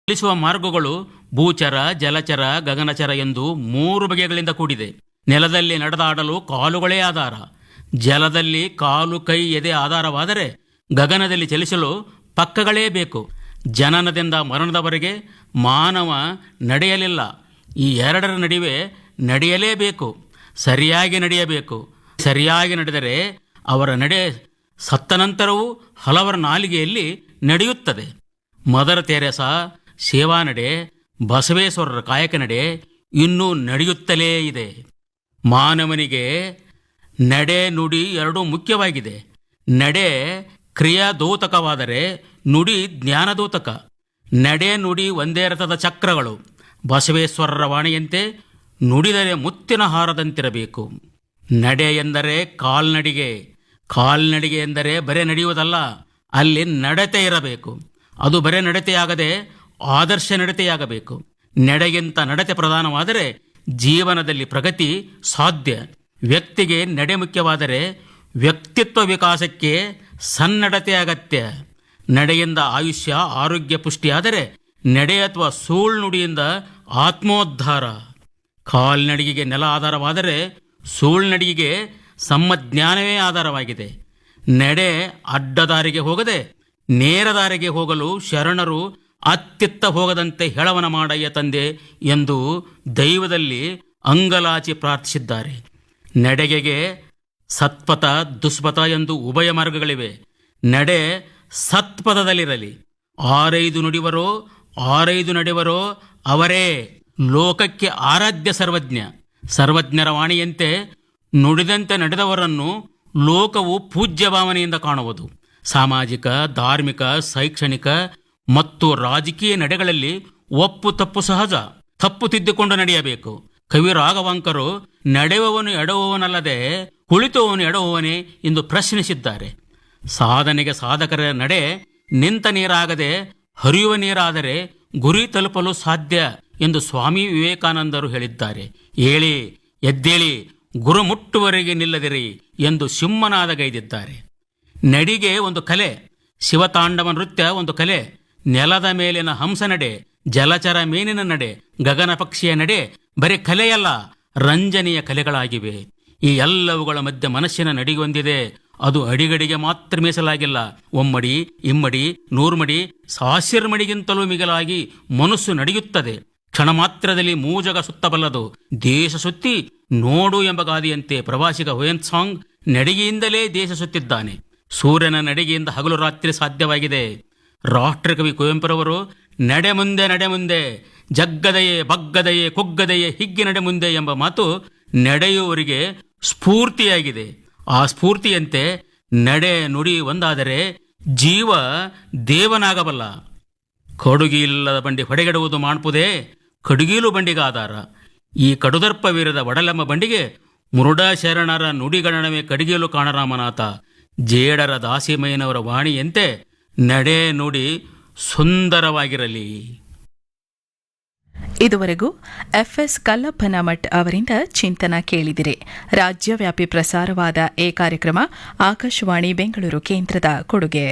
ಚಲಿಸುವ ಮಾರ್ಗಗಳು ಭೂಚರ, ಜಲಚರ, ಗಗನಚರ ಎಂದು 3 ಬಗೆಗಳಿಂದ ಕೂಡಿದೆ. ನೆಲದಲ್ಲಿ ನಡೆದಾಡಲು ಕಾಲುಗಳೇ ಆಧಾರ. ಜಲದಲ್ಲಿ ಕಾಲು, ಕೈ, ಎದೆ ಆಧಾರವಾದರೆ ಗಗನದಲ್ಲಿ ಚಲಿಸಲು ಪಕ್ಕಗಳೇ ಬೇಕು. ಜನನದಿಂದ ಮರಣದವರೆಗೆ ಮಾನವ ನಡೆಯಲಿಲ್ಲ. ಈ ಎರಡರ ನಡುವೆ ನಡೆಯಲೇಬೇಕು. ಸರಿಯಾಗಿ ನಡೆಯಬೇಕು. ಸರಿಯಾಗಿ ನಡೆದರೆ ಅವರ ನಡೆ ಸತ್ತ ನಂತರವೂ ಹಲವರ ನಾಲಿಗೆಯಲ್ಲಿ ನಡೆಯುತ್ತದೆ. ಮದರ್ ತೆರೇಸಾ ಸೇವಾ ನಡೆ, ಬಸವೇಶ್ವರರ ಕಾಯಕ ನಡೆ ಇನ್ನೂ ನಡೆಯುತ್ತಲೇ ಇದೆ. ಮಾನವನಿಗೆ ನಡೆ, ನುಡಿ ಎರಡೂ ಮುಖ್ಯವಾಗಿದೆ. ನಡೆ ಕ್ರಿಯಾದೂತಕವಾದರೆ ನುಡಿ ಜ್ಞಾನದೂತಕ. ನಡೆ ನುಡಿ ಒಂದೇ ರಥದ ಚಕ್ರಗಳು. ಬಸವೇಶ್ವರರ ವಾಣಿಯಂತೆ ನುಡಿದರೆ ಮುತ್ತಿನ ಹಾರದಂತಿರಬೇಕು. ನಡೆ ಎಂದರೆ ಕಾಲ್ನಡಿಗೆ. ಕಾಲ್ನಡಿಗೆ ಎಂದರೆ ಬರೇ ನಡೆಯುವುದಲ್ಲ, ಅಲ್ಲಿ ನಡತೆ ಇರಬೇಕು. ಅದು ಬರೇ ನಡತೆಯಾಗದೆ ಆದರ್ಶ ನಡತೆಯಾಗಬೇಕು. ನಡೆಗಿಂತ ನಡತೆ ಪ್ರಧಾನವಾದರೆ ಜೀವನದಲ್ಲಿ ಪ್ರಗತಿ ಸಾಧ್ಯ. ವ್ಯಕ್ತಿಗೆ ನಡೆ ಮುಖ್ಯವಾದರೆ ವ್ಯಕ್ತಿತ್ವ ವಿಕಾಸಕ್ಕೆ ಸನ್ನಡತೆ ಅಗತ್ಯ. ನಡೆಯಿಂದ ಆಯುಷ್ಯ ಆರೋಗ್ಯ ಪುಷ್ಟಿಯಾದರೆ ನಡೆ ಅಥವಾ ಸುಳ್ನುಡಿಯಿಂದ ಆತ್ಮೋದ್ಧಾರ. ಕಾಲ್ನಡಿಗೆಗೆ ನೆಲ ಆಧಾರವಾದರೆ ಸುಳ್ನಡಿಗೆಗೆ ಸಮ್ಮಜ್ಞಾನವೇ ಆಧಾರವಾಗಿದೆ. ನಡೆ ಅಡ್ಡದಾರಿಗೆ ಹೋಗದೆ ನೇರ ದಾರಿಗೆ ಹೋಗಲು ಶರಣರು ಅತ್ತಿತ್ತ ಹೋಗದಂತೆ ಹೆಳವನ ಮಾಡಯ್ಯ ತಂದೆ ಎಂದು ದೈವದಲ್ಲಿ ಅಂಗಲಾಚಿ ಪ್ರಾರ್ಥಿಸಿದ್ದಾರೆ. ನಡೆಗೆಗೆ ಸತ್ಪಥ, ದುಷ್ಪಥ ಎಂದು ಉಭಯ ಮಾರ್ಗಗಳಿವೆ. ನಡೆ ಸತ್ಪಥದಲ್ಲಿರಲಿ. 6 ನುಡಿವರೋ 6 ನಡೆವರೋ ಅವರೇ ಲೋಕಕ್ಕೆ ಆರಾಧ್ಯ ಸರ್ವಜ್ಞ. ಸರ್ವಜ್ಞರ ವಾಣಿಯಂತೆ ನುಡಿದಂತೆ ನಡೆದವರನ್ನು ಲೋಕವು ಪೂಜ್ಯ ಭಾವನೆಯಿಂದ ಕಾಣುವುದು. ಸಾಮಾಜಿಕ, ಧಾರ್ಮಿಕ, ಶೈಕ್ಷಣಿಕ ಮತ್ತು ರಾಜಕೀಯ ನಡೆಗಳಲ್ಲಿ ಒಪ್ಪು ತಪ್ಪು ಸಹಜ. ತಪ್ಪು ತಿದ್ದಿಕೊಂಡು ನಡೆಯಬೇಕು. ಕವಿ ರಾಘವಾಂಕರು ನಡೆಯುವವನು ಎಡವುವವನಲ್ಲದೆ ಕುಳಿತುವವನು ಎಡವುವವನೇ ಎಂದು ಪ್ರಶ್ನಿಸಿದ್ದಾರೆ. ಸಾಧನೆಗೆ ಸಾಧಕರ ನಡೆ ನಿಂತ ನೀರಾಗದೆ ಹರಿಯುವ ನೀರಾದರೆ ಗುರಿ ತಲುಪಲು ಸಾಧ್ಯ ಎಂದು ಸ್ವಾಮಿ ವಿವೇಕಾನಂದರು ಹೇಳಿದ್ದಾರೆ. ಏಳಿ ಎದ್ದೇಳಿ, ಗುರು ಮುಟ್ಟುವರೆಗೆ ನಿಲ್ಲದಿರಿ ಎಂದು ಸಿಂಹನಾದಗೈದಿದ್ದಾರೆ. ನಡಿಗೆ ಒಂದು ಕಲೆ. ಶಿವತಾಂಡವ ನೃತ್ಯ ಒಂದು ಕಲೆ. ನೆಲದ ಮೇಲಿನ ಹಂಸ ನಡೆ, ಜಲಚರ ಮೀನಿನ ನಡೆ, ಗಗನ ಪಕ್ಷಿಯ ನಡೆ ಬರೀ ಕಲೆಯಲ್ಲ, ರಂಜನೆಯ ಕಲೆಗಳಾಗಿವೆ. ಈ ಎಲ್ಲವುಗಳ ಮಧ್ಯೆ ಮನಸ್ಸಿನ ನಡಿಗೊಂದಿದೆ. ಅದು ಅಡಿಗಡಿಗೆ ಮಾತ್ರ ಮೀಸಲಾಗಿಲ್ಲ. ಒಮ್ಮಡಿ, ಇಮ್ಮಡಿ, 100 ಮಡಿ, 1000 ಮಡಿಗಿಂತಲೂ ಮಿಗಿಲಾಗಿ ಮನಸ್ಸು ನಡೆಯುತ್ತದೆ. ಕ್ಷಣ ಮಾತ್ರದಲ್ಲಿ ಮೂಜಗ ಸುತ್ತಬಲ್ಲದು. ದೇಶ ಸುತ್ತಿ ನೋಡು ಎಂಬ ಗಾದೆಯಂತೆ ಪ್ರವಾಸಿಗ ಹುಯೆನ್ ನಡಿಗೆಯಿಂದಲೇ ದೇಶ ಸುತ್ತಿದ್ದಾನೆ. ಸೂರ್ಯನ ನಡಿಗೆಯಿಂದ ಹಗಲು ರಾತ್ರಿ ಸಾಧ್ಯವಾಗಿದೆ. ರಾಷ್ಟ್ರಕವಿ ಕುವೆಂಪುರವರು ನಡೆ ಮುಂದೆ, ನಡೆ ಮುಂದೆ, ಜಗ್ಗದೆಯೇ ಬಗ್ಗದೆಯೇ ಕುಗ್ಗದೆಯೇ ಹಿಗ್ಗಿ ನಡೆ ಮುಂದೆ ಎಂಬ ಮಾತು ನಡೆಯುವವರಿಗೆ ಸ್ಫೂರ್ತಿಯಾಗಿದೆ. ಆ ಸ್ಫೂರ್ತಿಯಂತೆ ನಡೆ ನುಡಿ ಒಂದಾದರೆ ಜೀವ ದೇವನಾಗಬಲ್ಲ. ಕಡುಗಿಲ್ಲದ ಬಂಡಿ ಹೊಡೆಗೆಡುವುದು ಮಾಡ್ಪುದೇ, ಕಡುಗೀಲು ಬಂಡಿಗೆ ಆಧಾರ. ಈ ಕಡುದರ್ಪವೀರದ ಒಡಲೆಂಬ ಬಂಡಿಗೆ ಮುರುಡ ಶರಣರ ನುಡಿಗಣನವೇ ಕಡಿಗೀಲು ಕಾಣರಾಮನಾಥ. ಜೇಡರ ದಾಸಿಮಯ್ಯನವರ ವಾಣಿಯಂತೆ ನಡೆ ನುಡಿ ಸುಂದರವಾಗಿರಲಿ. ಇದುವರೆಗೂ FS ಕಲ್ಲಪ್ಪನಮಠ್ ಅವರಿಂದ ಚಿಂತನ ಕೇಳಿದಿರಿ. ರಾಜ್ಯವ್ಯಾಪಿ ಪ್ರಸಾರವಾದ ಈ ಕಾರ್ಯಕ್ರಮ ಆಕಾಶವಾಣಿ ಬೆಂಗಳೂರು ಕೇಂದ್ರದ ಕೊಡುಗೆ.